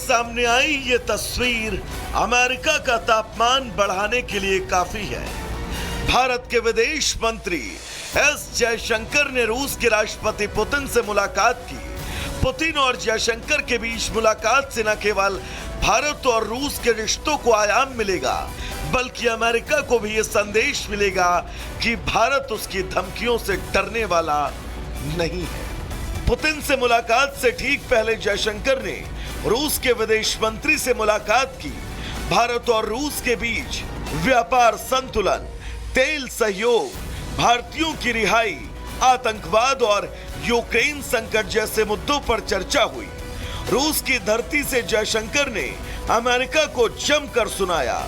सामने आई ये तस्वीर अमेरिका का तापमान बढ़ाने के लिए काफी है। भारत के विदेश मंत्री एस जयशंकर ने रूस के राष्ट्रपति पुतिन से मुलाकात की। पुतिन और जयशंकर के बीच मुलाकात से न केवल भारत और रूस के रिश्तों को आयाम मिलेगा, बल्कि अमेरिका को भी यह संदेश मिलेगा कि भारत उसकी धमकियों से डरने वाला नहीं है। पुतिन से मुलाकात से ठीक पहले जयशंकर ने रूस के विदेश मंत्री से मुलाकात की। भारत और रूस के बीच व्यापार संतुलन, तेल सहयोग, भारतीयों की रिहाई, आतंकवाद और यूक्रेन संकट जैसे मुद्दों पर चर्चा हुई। रूस की धरती से जयशंकर ने अमेरिका को जमकर सुनाया।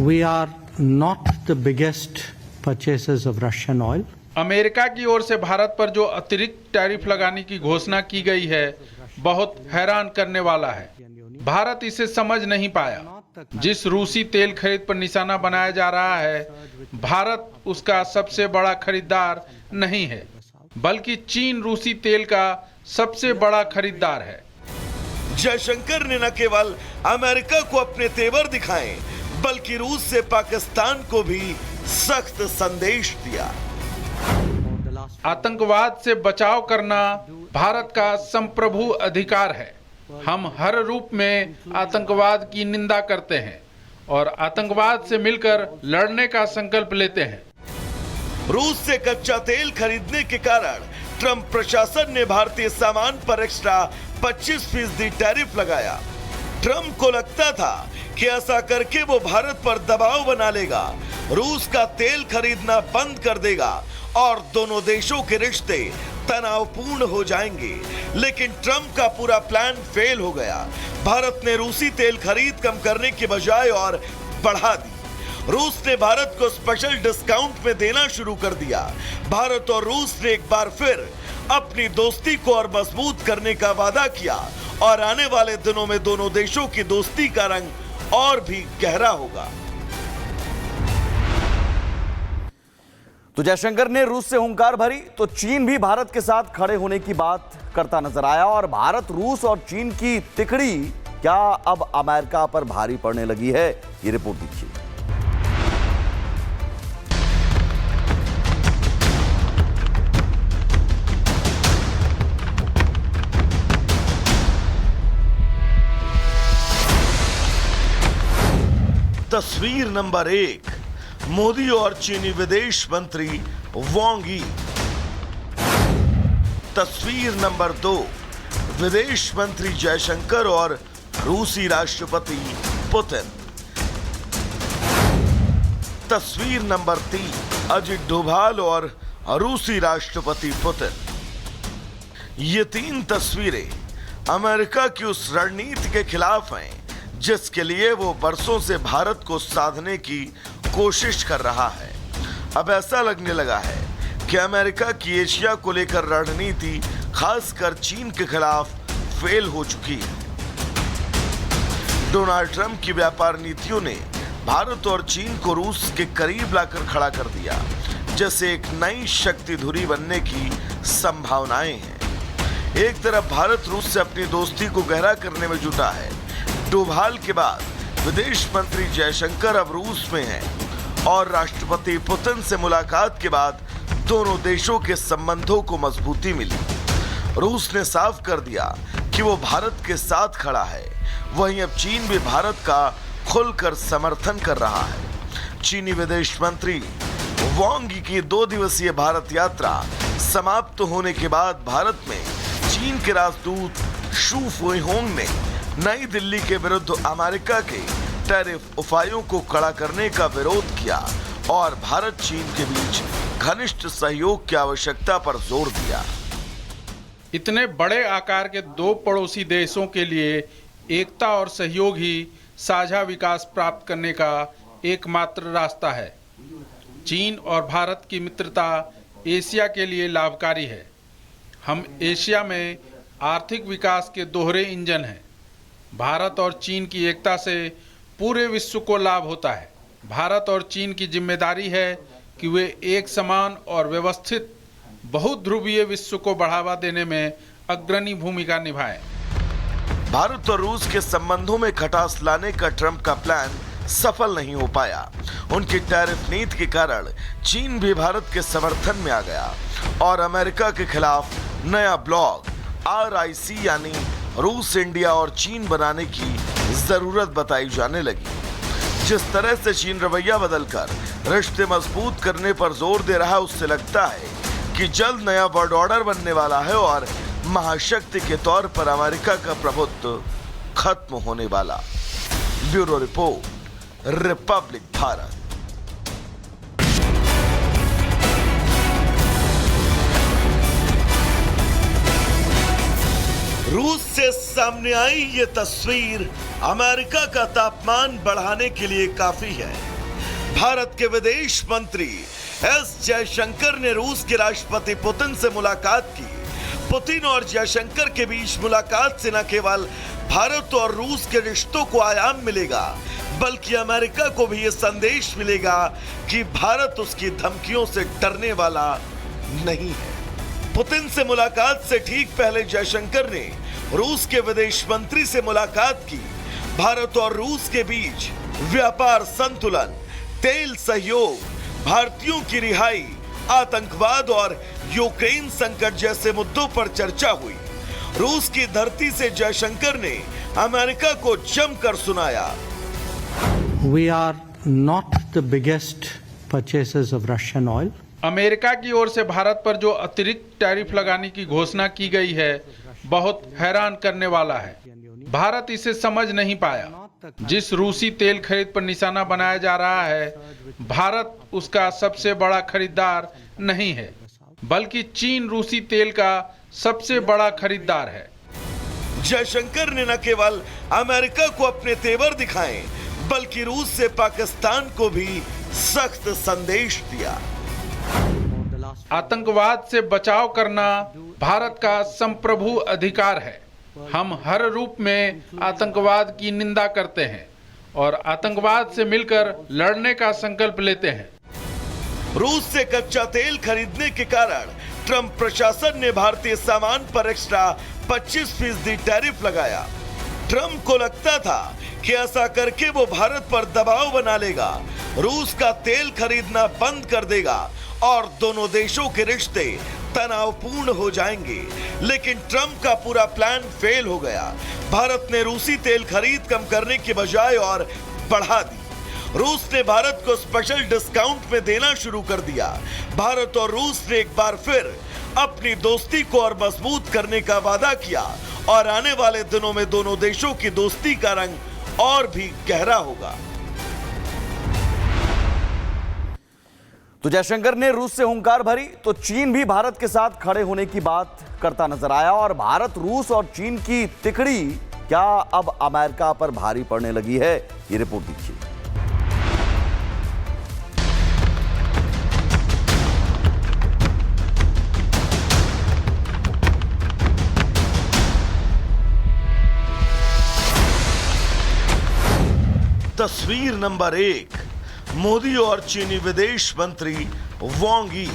We are not the biggest purchasers of Russian oil. America की ओर से भारत पर जो अतिरिक्त टैरिफ लगाने की घोषणा की गई है, बहुत हैरान करने वाला है। भारत इसे समझ नहीं पाया। जिस रूसी तेल खरीद पर निशाना बनाया जा रहा है, भारत उसका सबसे बड़ा खरीदार नहीं है, बल्कि चीन रूसी तेल का सबसे बड़ा खरीदार है। जयशंकर ने न केवल अमेरिका को अपने तेवर दिखाए, बल्कि रूस से पाकिस्तान को भी सख्त संदेश दिया। आतंकवाद से बचाव करना भारत का संप्रभु अधिकार है। हम हर रूप में आतंकवाद की निंदा करते हैं और आतंकवाद से मिलकर लड़ने का संकल्प लेते हैं। रूस से कच्चा तेल खरीदने के कारण ट्रंप प्रशासन ने भारतीय सामान पर एक्स्ट्रा 25% टैरिफ लगाया। ट्रंप को लगता था कि ऐसा करके वो भारत पर दबाव बना लेगा, रूस का तेल खरीदना बंद कर देगा और दोनों देशों के रिश्ते तनावपूर्ण हो जाएंगे। लेकिन ट्रंप का पूरा प्लान फेल हो गया। भारत ने रूसी तेल खरीद कम करने के बजाय और बढ़ा दी। रूस ने भारत को स्पेशल डिस्काउंट में देना शुरू कर दिया। भारत और रूस ने एक बार फिर अपनी दोस्ती को और मजबूत करने का वादा किया और आने वाले दिनों में दोनों देशों की दोस्ती का रंग और भी गहरा होगा। तो जयशंकर ने रूस से हुंकार भरी तो चीन भी भारत के साथ खड़े होने की बात करता नजर आया। और भारत, रूस और चीन की तिकड़ी क्या अब अमेरिका पर भारी पड़ने लगी है, ये रिपोर्ट देखिए। तस्वीर नंबर 1, मोदी और चीनी विदेश मंत्री वांग यी। तस्वीर नंबर 2, विदेश मंत्री जयशंकर और रूसी राष्ट्रपति पुतिन। तस्वीर नंबर 3, अजित डोभाल और रूसी राष्ट्रपति पुतिन। ये 3 तस्वीरें अमेरिका की उस रणनीति के खिलाफ हैं जिसके लिए वो बरसों से भारत को साधने की कोशिश कर रहा है। अब ऐसा लगने लगा है कि अमेरिका की एशिया को लेकर रणनीति खासकर चीन के खिलाफ फेल हो चुकी है। डोनाल्ड ट्रंप की व्यापार नीतियों ने भारत और चीन को रूस के करीब लाकर खड़ा कर दिया, जैसे एक नई शक्ति धुरी बनने की संभावनाएं हैं। एक तरफ भारत रूस से अपनी दोस्ती को गहरा करने में जुटा है। डोभाल के बाद विदेश मंत्री जयशंकर अब रूस में हैं और राष्ट्रपति पुतिन से मुलाकात के बाद दोनों देशों के संबंधों को मजबूती मिली। रूस ने साफ कर दिया कि वो भारत के साथ खड़ा है, वहीं अब चीन भी भारत का खुलकर समर्थन कर रहा है। चीनी विदेश मंत्री वांग यी की 2 दिवसीय भारत यात्रा समाप्त होने के बाद भारत में चीन के राजदूत शू फुईहोंग ने नई दिल्ली के विरुद्ध अमेरिका के टैरिफ उपायों को कड़ा करने का विरोध किया और भारत चीन के बीच घनिष्ठ सहयोग की आवश्यकता पर जोर दिया। इतने बड़े आकार के 2 पड़ोसी देशों के लिए एकता और सहयोग ही साझा विकास प्राप्त करने का एकमात्र रास्ता है। चीन और भारत की मित्रता एशिया के लिए लाभकारी है। हम एशिया में आर्थिक विकास के दोहरे इंजन हैं। भारत और चीन की एकता से पूरे विश्व को लाभ होता है। भारत और चीन की जिम्मेदारी है कि वे एक समान और व्यवस्थित बहुध्रुवीय विश्व को बढ़ावा देने में अग्रणी भूमिका निभाएं। भारत और रूस के संबंधों में खटास लाने का ट्रंप का प्लान सफल नहीं हो पाया। उनकी टैरिफ नीति के कारण चीन भी भारत के समर्थन में आ गया और अमेरिका के खिलाफ नया ब्लॉक RIC यानी रूस, इंडिया और चीन बनाने की जरूरत बताई जाने लगी। जिस तरह से चीन रवैया बदलकर रिश्ते मजबूत करने पर जोर दे रहा है, उससे लगता है कि जल्द नया वर्ल्ड ऑर्डर बनने वाला है और महाशक्ति के तौर पर अमेरिका का प्रभुत्व खत्म होने वाला। Bureau report, Republic Bharat. रूस से सामने आई ये तस्वीर अमेरिका का तापमान बढ़ाने के लिए काफी है। भारत के विदेश मंत्री एस जयशंकर ने रूस के राष्ट्रपति पुतिन से मुलाकात की। पुतिन और जयशंकर के बीच मुलाकात से न केवल भारत और रूस के रिश्तों को आयाम मिलेगा, बल्कि अमेरिका को भी यह संदेश मिलेगा कि भारत उसकी धमकियों से डरने वाला नहीं है। पुतिन से मुलाकात से ठीक पहले जयशंकर ने रूस के विदेश मंत्री से मुलाकात की। भारत और रूस के बीच व्यापार संतुलन, तेल सहयोग, भारतीयों की रिहाई, आतंकवाद और यूक्रेन संकट जैसे मुद्दों पर चर्चा हुई। रूस की धरती से जयशंकर ने अमेरिका को जमकर सुनाया। We are not the biggest purchasers of Russian oil. America की ओर से भारत पर जो अतिरिक्त टैरिफ लगाने की घोषणा की गई है, बहुत हैरान करने वाला है। भारत इसे समझ नहीं पाया। जिस रूसी तेल खरीद पर निशाना बनाया जा रहा है, भारत उसका सबसे बड़ा खरीदार नहीं है, बल्कि चीन रूसी तेल का सबसे बड़ा खरीदार है। जयशंकर ने न केवल अमेरिका को अपने तेवर दिखाए, बल्कि रूस से पाकिस्तान को भी सख्त संदेश दिया। आतंकवाद से बचाव करना भारत का संप्रभु अधिकार है। हम हर रूप में आतंकवाद की निंदा करते हैं और आतंकवाद से मिलकर लड़ने का संकल्प लेते हैं। रूस से कच्चा तेल खरीदने के कारण ट्रंप प्रशासन ने भारतीय सामान पर एक्स्ट्रा 25% टैरिफ लगाया। ट्रंप को लगता था कि ऐसा करके वो भारत पर दबाव बना लेगा, रूस का तेल खरीदना बंद कर देगा और दोनों देशों के रिश्ते तनावपूर्ण हो जाएंगे। लेकिन ट्रंप का पूरा प्लान फेल हो गया। भारत ने रूसी तेल खरीद कम करने की बजाय और बढ़ा दी। रूस ने भारत को स्पेशल डिस्काउंट में देना शुरू कर दिया। भारत और रूस ने एक बार फिर अपनी दोस्ती को और मजबूत करने का वादा किया और आने वाले दिनों में दोनों देशों की दोस्ती का रंग और भी गहरा होगा। तो जयशंकर ने रूस से हुंकार भरी तो चीन भी भारत के साथ खड़े होने की बात करता नजर आया और भारत, रूस और चीन की तिकड़ी क्या अब अमेरिका पर भारी पड़ने लगी है, ये रिपोर्ट देखिए। तस्वीर नंबर 1, मोदी और चीनी विदेश मंत्री वांग यी।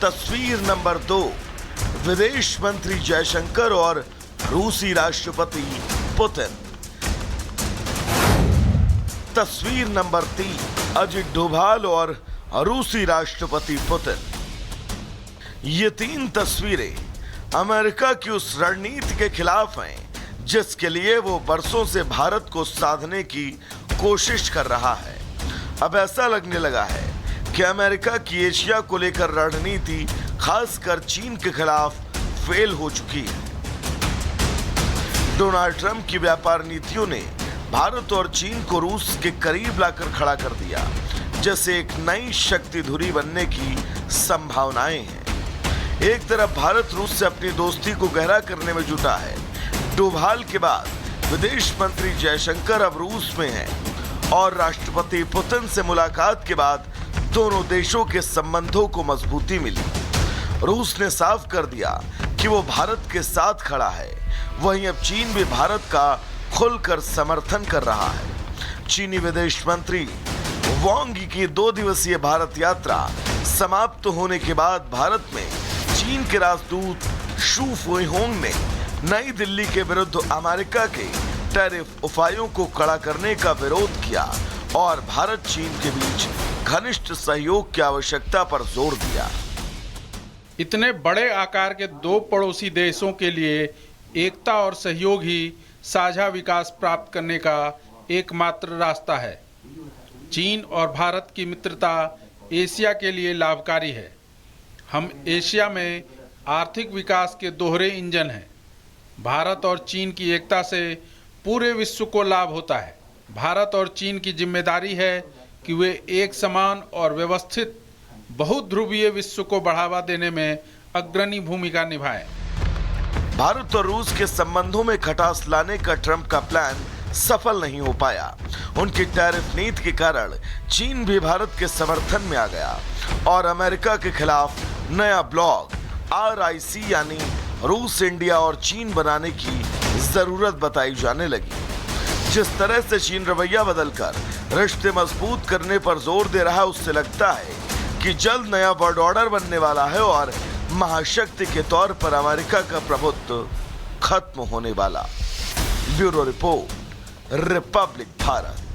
तस्वीर नंबर 2, विदेश मंत्री जयशंकर और रूसी राष्ट्रपति पुतिन। तस्वीर नंबर 3, अजित डोभाल और रूसी राष्ट्रपति पुतिन। ये 3 तस्वीरें अमेरिका की उस रणनीति के खिलाफ हैं जिसके लिए वो बरसों से भारत को साधने की कोशिश कर रहा है। अब ऐसा लगने लगा है कि अमेरिका की एशिया को लेकर रणनीति खासकर चीन के खिलाफ फेल हो चुकी है। डोनाल्ड ट्रंप की व्यापार नीतियों ने भारत और चीन को रूस के करीब लाकर खड़ा कर दिया, जैसे एक नई शक्ति धुरी बनने की संभावनाएं हैं। एक तरफ भारत रूस से अपनी दोस्ती को गहरा करने में जुटा है। डोभाल के बाद विदेश मंत्री जयशंकर अब रूस में हैं और राष्ट्रपति पुतिन से मुलाकात के बाद दोनों देशों के संबंधों को मजबूती मिली। रूस ने साफ कर दिया कि वो भारत के साथ खड़ा है, वहीं अब चीन भी भारत का खुलकर समर्थन कर रहा है। चीनी विदेश मंत्री वांग यी की 2 दिवसीय भारत यात्रा समाप्त होने के बाद भारत में चीन के राजदूत शू फुइहोंग ने नई दिल्ली के विरुद्ध अमेरिका के टैरिफ उपायों को कड़ा करने का विरोध किया और भारत चीन के बीच घनिष्ठ सहयोग की आवश्यकता पर जोर दिया। इतने बड़े आकार के दो पड़ोसी देशों के लिए एकता और सहयोग ही साझा विकास प्राप्त करने का एकमात्र रास्ता है। चीन और भारत की मित्रता एशिया के लिए लाभकारी है। हम एशिया में आर्थिक विकास के दोहरे इंजन हैं। भारत और चीन की एकता से पूरे विश्व को लाभ होता है। भारत और चीन की जिम्मेदारी है कि वे एक समान और व्यवस्थित बहुध्रुवीय विश्व को बढ़ावा देने में अग्रणी भूमिका निभाएं। भारत और रूस के संबंधों में खटास लाने का ट्रंप का प्लान सफल नहीं हो पाया। उनकी टैरिफ नीति के कारण चीन भी भारत के समर्थन में आ गया और अमेरिका के खिलाफ नया ब्लॉक RIC यानी रूस, इंडिया और चीन बनाने की जरूरत बताई जाने लगी। जिस तरह से चीन रवैया बदलकर रिश्ते मजबूत करने पर जोर दे रहा है, उससे लगता है कि जल्द नया वर्ल्ड ऑर्डर बनने वाला है और महाशक्ति के तौर पर अमेरिका का प्रभुत्व खत्म होने वाला। Bureau report, Republic Bharat.